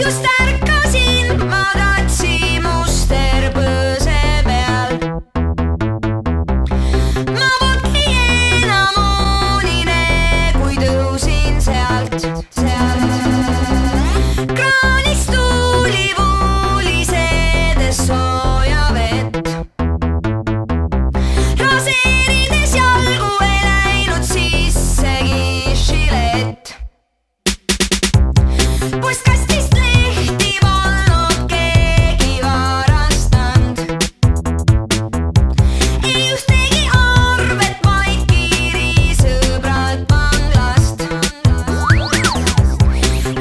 Just ärkasin madratsi muster põõse peal. Ma polnudki enam uunine, kui tõusin sealt. Kraanist tuli voolisedes sooja vett. Raseerides jalgu ei läinud sissegi žilett. Postkastist lehti polnud keegi varastanud. Ei ühtegi arvet, vaid kiiri sõbrad vanglast.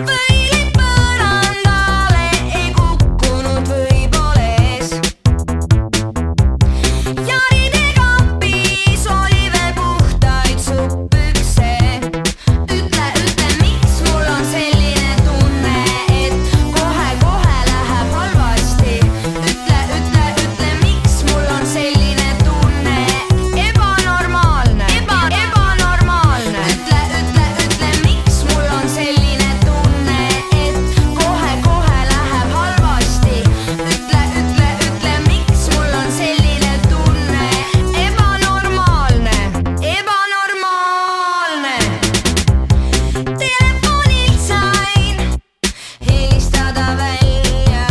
Võilid põrandale ei kukkunud võib-olla ees. Jaride kapis oli veel puhtaid suppükse. Ütle, miks mul on selline tunne, et kohe-kohe läheb halvasti. Ütle, miks mul on selline tunne, ebanormaalne. Ütle, miks mul on selline tunne, et kohe-kohe läheb halvasti. Ütle, miks mul on selline tunne, ebanormaalne. Telefonilt sain helistada välja.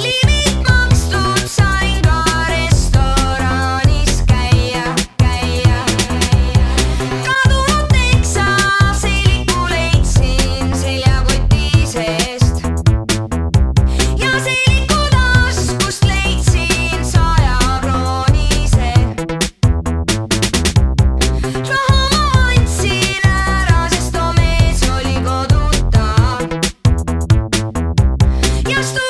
Liivid makstud, sain ka restoranis käia. Kadunud Texas seeliku leidsin seljakoti seest. Ja seeliku taskust leidsin 100-kroonise. Raha ma andsin ära, sest too mees oli koduta. Ja stuudios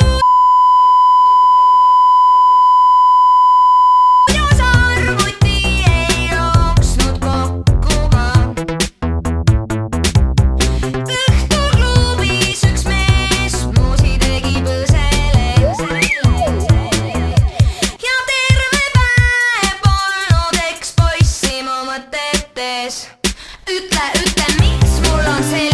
arvuti ei jooksnud kokku ka. Õhtuklubis üks mees muusi tegi põsele. Ja terve päev polnud ekspoissi mu mõtetes. Ütle, miks mul on selline